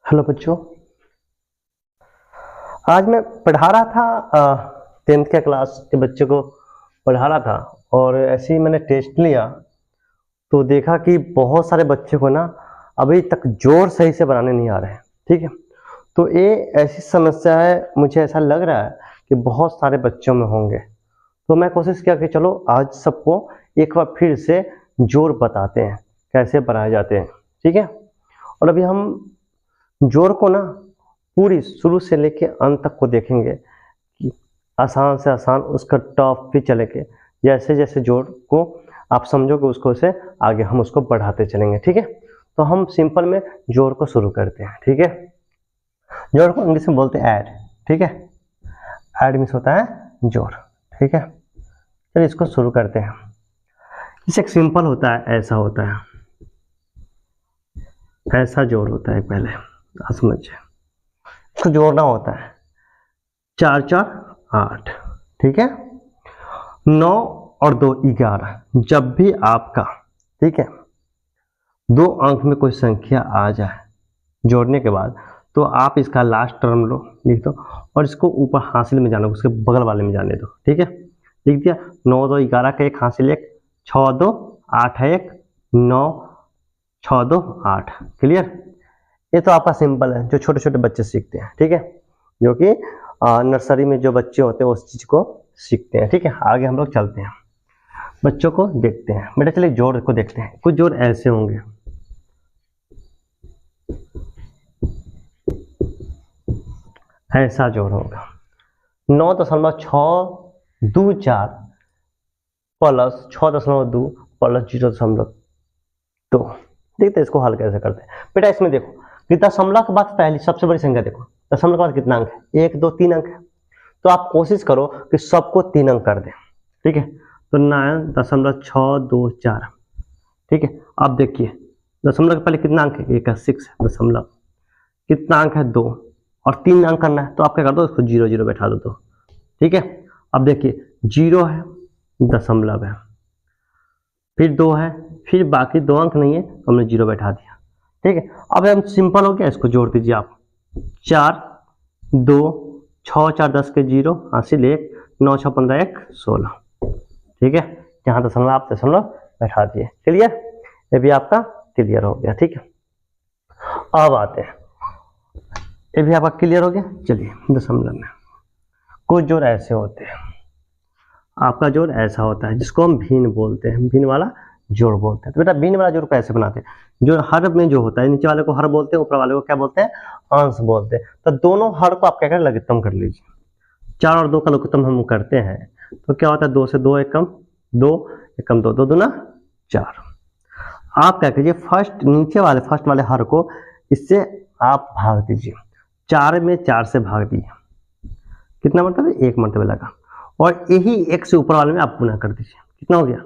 Hello बच्चों। आज मैं पढ़ा रहा था 10th के क्लास के बच्चे को पढ़ा रहा था और ऐसे ही मैंने टेस्ट लिया तो देखा कि बहुत सारे बच्चे को ना अभी तक जोड़ सही से बनाने नहीं आ रहे हैं। ठीक है, तो ये ऐसी समस्या है, मुझे ऐसा लग रहा है कि बहुत सारे बच्चों में होंगे। तो मैं कोशिश किया कि चलो आज सबको एक बार फिर से जोड़ बताते हैं कैसे बनाए जाते हैं। ठीक है, और अभी हम जोड़ को ना पूरी शुरू से लेके अंत तक को देखेंगे कि आसान से आसान उसका टॉप भी चलेंगे। जैसे जैसे जोड़ को आप समझोगे उसको से आगे हम उसको बढ़ाते चलेंगे। ठीक है, तो हम सिंपल में जोड़ को शुरू करते हैं। ठीक है, जोड़ को इंग्लिश में बोलते हैं ऐड। ठीक है, ऐड मीन्स होता है जोड़। ठीक है, चलिए इसको शुरू करते हैं। इसे एक सिंपल होता है, ऐसा होता है, ऐसा जोड़ होता है। पहले आप समझिए, इसको जोड़ना होता है 4 4 8। ठीक है, 9 और 2 11। जब भी आपका, ठीक है, 2 अंक में कोई संख्या आ जाए जोड़ने के बाद तो आप इसका लास्ट टर्म लो, लिख दो और इसको ऊपर हासिल में जाना, उसके बगल वाले में जाने दो। ठीक है, लिख दिया 9 2 11 का एक हासिल, एक 6 2 8 है, एक 9 6 2 8। क्लियर? ये तो आपका सिंपल है जो छोटे छोटे बच्चे सीखते हैं। ठीक है, जो कि नर्सरी में जो बच्चे होते हैं उस चीज को सीखते हैं। ठीक है, आगे हम लोग चलते हैं, बच्चों को देखते हैं। बेटा चलिए जोड़ को देखते हैं। कुछ जोड़ ऐसे होंगे, ऐसा जोड़ होगा 9.624 प्लस 6.2 प्लस 0.2। देखते हैं इसको हल कैसे करते हैं। बेटा इसमें देखो कि दशमलव के बाद पहली सबसे बड़ी संख्या देखो, दशमलव के बाद कितना अंक है? 1 2 3 अंक है। तो आप कोशिश करो कि सबको 3 अंक कर दें। ठीक है, तो 9.624। ठीक है, अब देखिए दशमलव के पहले कितना अंक है? 1 है, 6 है। दशमलव कितना अंक है? 2 और 3 अंक करना है तो आप क्या कर दो, इसको 0 0 बैठा दो। तो ठीक है, अब देखिए 0 है, दशमलव है, फिर 2 है, फिर बाकी 2 अंक नहीं है तो हमने 0 बैठा दिया। ठीक है, अब हम सिंपल हो गया, इसको जोड़ दीजिए आप। 4 2 6 4 10 के 0 हासिल 1 9 6 15 1 16। ठीक है, जहाँ दशमलव आप दशमलव बैठा दिए। क्लियर? ये भी आपका क्लियर हो गया। ठीक है, अब आते हैं, ये भी आपका क्लियर हो गया। चलिए दशमलव में कुछ जोड़ ऐसे होते हैं, आपका जोड़ ऐसा होता है जिसको हम भिन्न बोलते हैं, भिन्न वाला जोड़ बोलते हैं। तो बेटा भिन्न वाला जोड़ कैसे बनाते हैं? जो हर में जो होता है, नीचे वाले को हर बोलते हैं, ऊपर वाले को क्या बोलते हैं? अंश बोलते हैं। तो दोनों हर को आप क्या करें, लघुत्तम कर लीजिए। 4 और 2 का लघुत्तम हम करते हैं तो क्या होता है? 2 से 2 एकम 2 एकम 2 2 दूना 4। आप क्या कीजिए, फर्स्ट नीचे वाले फर्स्ट वाले हर को इससे आप भाग दीजिए। 4 में 4 से भाग दिए, कितना मरतबे? 1 मरतबे लगा। और यही 1 से ऊपर वाले में आप गुना कर दीजिए। कितना हो गया?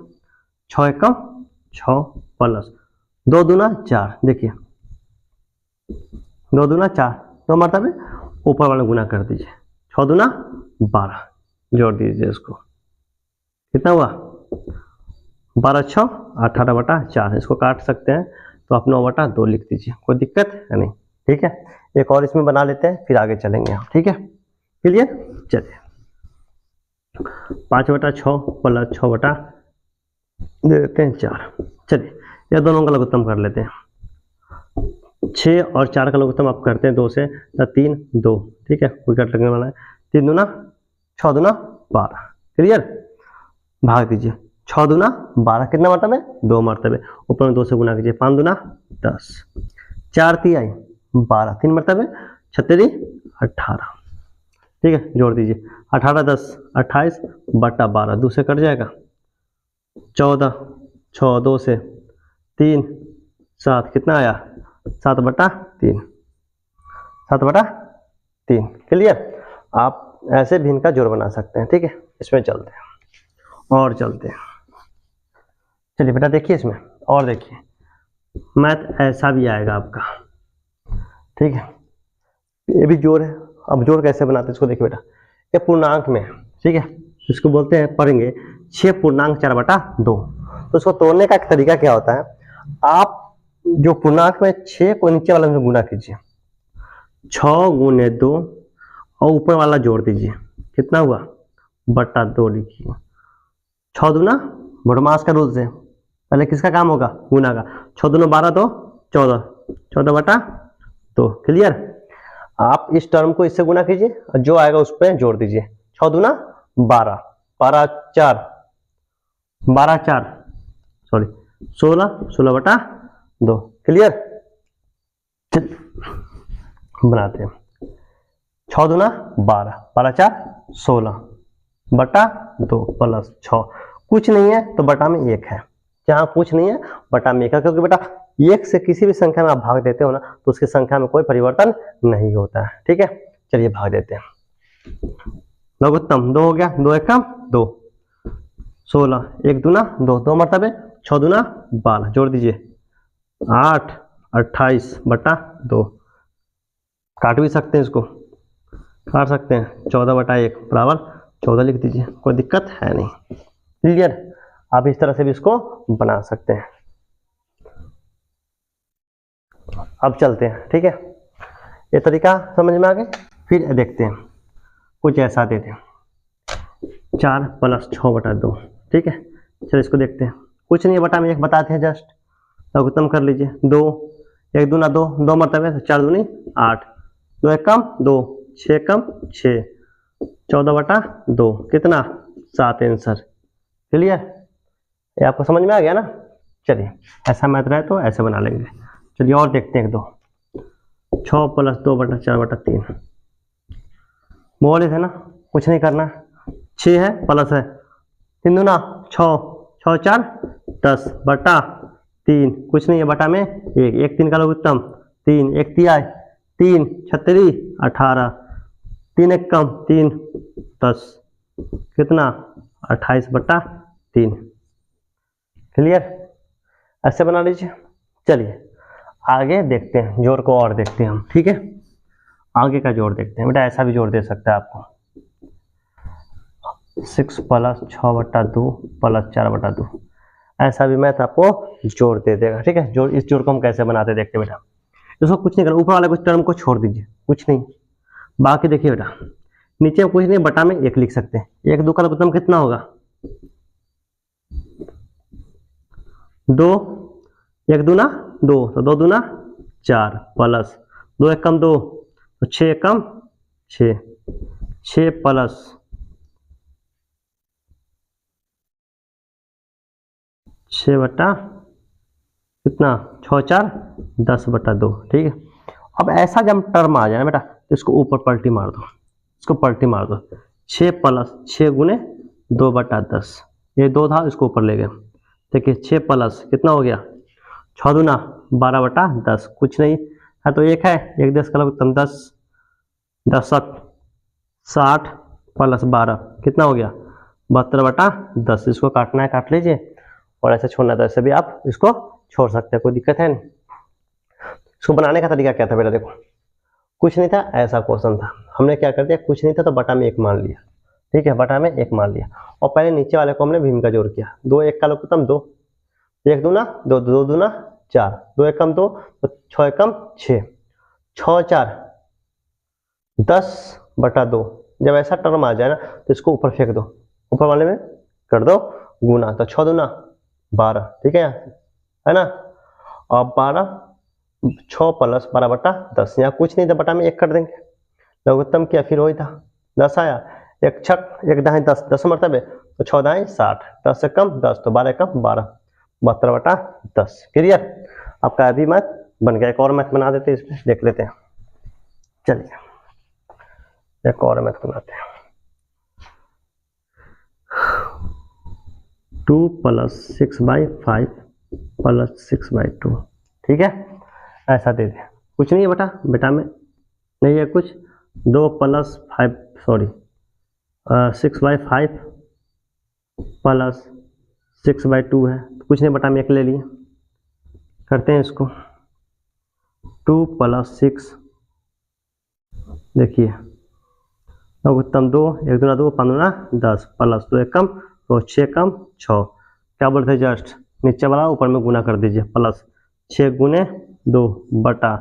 6 एकम 6 प्लस 2 दूना 4। देखिए 2 दूना 4, 2 मरतबे ऊपर वाले गुना कर दीजिए। 6 दूना 12, जोड़ दीजिए इसको। कितना हुआ? 12 6 18/4। इसको काट सकते हैं तो आप 9/2 लिख दीजिए, कोई दिक्कत है नहीं। ठीक है, एक और इसमें बना लेते हैं फिर आगे चलेंगे हम। ठीक है, क्लियर? चलिए 5/6 प्लस 6 दे देते हैं 4। चलिए ये दोनों का लघुत्तम कर लेते हैं। 6 और 4 का लघुत्तम आप करते हैं 2 से, 3 2। ठीक है, कोई कट लगने वाला है। 3 दूना 6 दूना 12। क्लियर? भाग दीजिए। 6 दूना 12, कितना मरतबे? 2 मरतबे। ऊपर में 2 से गुना कीजिए, 5 दूना 10, 4 3 12, 3 मरतबे 36 18। ठीक है, जोड़ दीजिए। 18 10 28/12, 2 से कट जाएगा। 14 6 2 से 3 7, कितना आया? 7/3, 7/3। क्लियर? आप ऐसे भी इनका जोड़ बना सकते हैं। ठीक है, इसमें चलते हैं और चलते हैं। चलिए बेटा देखिए इसमें और देखिए, मैथ ऐसा भी आएगा आपका। ठीक है, ये भी जोड़ है। अब जोड़ कैसे बनाते हैं इसको देखिए बेटा, ये पूर्णांक में है। ठीक है, इसको बोलते हैं, पढ़ेंगे 6 पूर्णांक 4/2। तो इसको तोड़ने का एक तरीका क्या होता है, आप जो पूर्णांक में 6 को नीचे वाले में गुना कीजिए 6 गुने 2 और ऊपर वाला जोड़ दीजिए, कितना हुआ बटा 2 लिखिए। 6 दूना बटमास का रूल से पहले किसका काम होगा गुना का, 6 दूना 12 तो 14, 14 बटा 2। क्लियर। आप इस टर्म को इससे गुना कीजिए और जो आएगा उस पर जोड़ दीजिए। 6 दूना 12, 12 4, 12 4 सॉरी 16, 16 बटा 2। क्लियर। बनाते हैं 6 दूना 12, 12 4 16 बटा 2 प्लस 6, कुछ नहीं है तो बटा में 1 है, जहां कुछ नहीं है बटा में 1 है, क्योंकि बेटा 1 से किसी भी संख्या में आप भाग देते हो ना तो उसकी संख्या में कोई परिवर्तन नहीं होता है। ठीक है, चलिए भाग देते हैं। लघुत्तम 2 हो गया, 2 1 2, 16 1 दूना 2, 2 मरतबे 6 दूना 12, जोड़ दीजिए 8 28 बटा 2। काट भी सकते हैं, इसको काट सकते हैं, 14 बटा 1 बराबर 14 लिख दीजिए, कोई दिक्कत है नहीं। क्लियर। आप इस तरह से भी इसको बना सकते हैं। अब चलते हैं, ठीक है, ये तरीका समझ में आ गया। फिर देखते हैं कुछ ऐसा देते हैं 4 प्लस 6 बटा 2। ठीक है, चलो इसको देखते हैं। कुछ नहीं है, बटा में 1 बताते हैं, जस्ट लघुत्तम कर लीजिए। 2 1 दूना 2, 2 मरतबे 4 दूनी 8, 2 1 2, 6 6, 14 बटा 2, कितना 7 आंसर। क्लियर, ये आपको समझ में आ गया ना। चलिए ऐसा मैथ रहे तो ऐसे बना लेंगे। चलिए और देखते हैं 2 6 प्लस 2 बटा 4 बटा 3। बोले थे ना कुछ नहीं करना, 6 है प्लस है 3 दूना 6, 6 4 10 बटा 3, कुछ नहीं है बटा में 1, 1 3 का लघुत्तम 3, 1 तिहाई 3 छत्तीस 18, 3 1 3 10, कितना 28 बटा 3। क्लियर, ऐसे बना लीजिए। चलिए आगे देखते हैं, जोड़ को और देखते हैं हम। ठीक है, आगे का जोड़ देखते हैं। बेटा ऐसा भी जोड़ दे सकता है आपको, 6 प्लस 6 बटा 2 प्लस 4 बटा 2, ऐसा भी मैथ आपको जोड़ दे देगा। ठीक है, जोड़, इस जोड़ को हम कैसे बनाते देखते हैं बेटा। इसको कुछ नहीं करना, ऊपर वाले कुछ टर्म को छोड़ दीजिए, कुछ नहीं। बाकी देखिए बेटा, नीचे में कुछ नहीं, बटा में 1 लिख सकते हैं। 1 2 का लघुत्तम कितना होगा 2, 1 दूना 2 तो 2 दूना 4 प्लस 2 1 2 तो 6 1 6, 6 प्लस 6 बटा कितना 6 4 10 बटा 2। ठीक है, अब ऐसा जब टर्म आ जाए ना बेटा तो इसको ऊपर पलटी मार दो, इसको पलटी मार दो। 6 प्लस 6 गुने 2 बटा 10, ये 2 था इसको ऊपर ले गए। देखिए 6 प्लस कितना हो गया 6 दूना 12 बटा 10, कुछ नहीं है तो 1 है, 1 10 का लघुत्तम 10, 10 60 प्लस 12 कितना हो गया 72 बटा 10। इसको काटना है काट लीजिए, और ऐसे छोड़ना है तो ऐसे भी आप इसको छोड़ सकते हैं, कोई दिक्कत है नहीं। इसको बनाने का तरीका क्या था बेटा, देखो कुछ नहीं था, ऐसा क्वेश्चन था, हमने क्या कर दिया, कुछ नहीं था तो बटा में 1 मान लिया। ठीक है, बटा में 1 मान लिया, और पहले नीचे वाले को हमने भीम का जोड़ किया। 2 1 का लघुत्तम 2, 1 दूना 2, 2 दूना 4, 2 1 2 तो 6 1 6, 6 4 10 बटा 2। जब ऐसा टर्म आ जाए ना तो इसको ऊपर फेंक दो, ऊपर वाले में कर दो गुना, तो 6 दूना 12। ठीक है ना, और 12 6 प्लस 12 बटा 10, यहाँ कुछ नहीं था बटा में 1 कर देंगे, लघुत्तम किया फिर वही था 10 आया, 1 छक 1 दाएं 10, 10 मरतबे तो 6 दाएं 60, 10 से कम 10 तो 12 कम 12, 72 बटा 10। क्लियर, आपका अभी मैथ बन गया। एक और मैथ बना देते हैं, इसमें देख लेते हैं। चलिए एक और मैथ बनाते हैं। 2 प्लस 6/5 प्लस 6/2। ठीक है, ऐसा दे दे, कुछ नहीं है बेटा, बेटा में नहीं है कुछ। 2 प्लस 5 सॉरी 6/5 प्लस 6/2 है, कुछ नहीं बटा में 1 ले लिए। करते हैं इसको 2 प्लस 6, देखिए लघुत्तम 2, 1 दूना 2 5 दूना 10 प्लस 2 1 कम तो 6 कम 6, क्या बोलते हैं जस्ट नीचे वाला ऊपर में गुना कर दीजिए, प्लस 6 गुने 2 बटा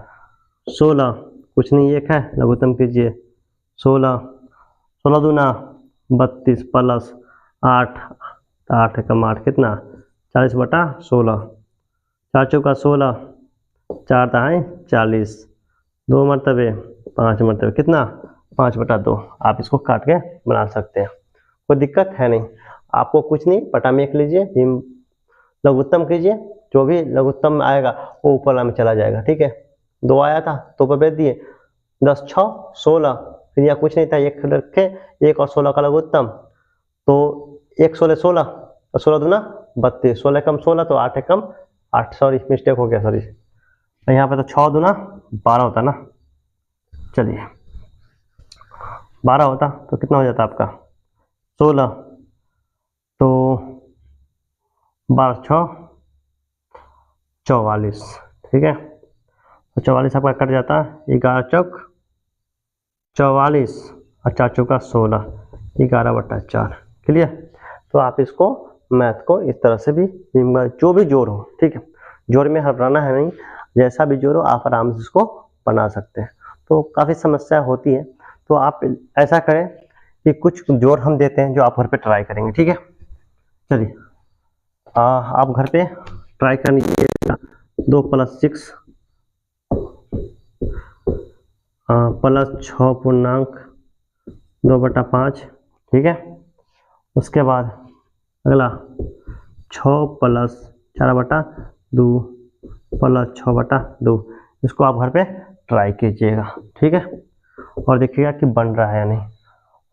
16, कुछ नहीं, एक है, लघुत्तम कीजिए 16, 16 दूना 32 प्लस 8, 8 कम 8 कितना 40/16, 4 चौका 16, 4 दाएँ 40, 2 मरतबे 5 मरतबे कितना 5/2। आप इसको काट के बना सकते हैं, कोई दिक्कत है नहीं। आपको कुछ नहीं, पटा में लिख लीजिए, भीम लघुत्तम कीजिए, जो भी लघुत्तम आएगा वो ऊपर वाला में चला जाएगा, ठीक है। 2 आया था तो पर भेज दिए, 10 6 16, फिर यहाँ कुछ नहीं था, 1 रखे, 1 और 16 का लघुत्तम, तो 1 16 16 और 16 दूना 32, 16 कम 16 तो 8 कम 8, सॉरी मिस्टेक हो गया, सॉरी। यहाँ पे तो 6 दूना 12 होता ना, चलिए 12 होता तो कितना हो जाता आपका 16, तो 12 6 44, ठीक है। तो 44 आपका कट जाता है, 11 चौक 44 और 4 चौका 16, 11/4, क्लियर। तो आप इसको मैथ को इस तरह से भी, जो भी जोड़ हो, ठीक है, जोड़ में हटना है नहीं, जैसा भी जोड़ हो आप आराम से इसको बना सकते हैं। तो काफ़ी समस्या होती है, तो आप ऐसा करें कि कुछ जोड़ हम देते हैं जो आप घर पे ट्राई करेंगे, ठीक है। चलिए आप घर पे ट्राई कर लीजिएगा, 2 + 6 प्लस 6.2/5, ठीक है। उसके बाद अगला 6 + 4/2 प्लस 6/2, इसको आप घर पे ट्राई कीजिएगा, ठीक है, और देखिएगा कि बन रहा है या नहीं,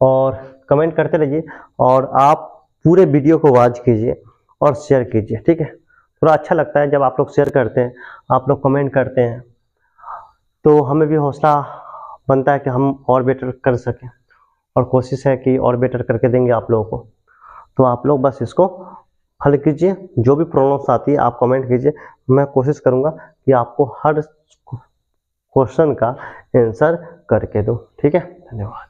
और कमेंट करते रहिए, और आप पूरे वीडियो को वॉच कीजिए और शेयर कीजिए, ठीक है। थोड़ा अच्छा लगता है जब आप लोग शेयर करते हैं, आप लोग कमेंट करते हैं, तो हमें भी हौसला बनता है कि हम और बेटर कर सकें, और कोशिश है कि और बेटर करके देंगे आप लोगों को। तो आप लोग बस इसको हल कीजिए, जो भी प्रॉब्लम्स आती है आप कमेंट कीजिए, मैं कोशिश करूँगा कि आपको हर क्वेश्चन का आंसर करके दूँ, ठीक है। धन्यवाद।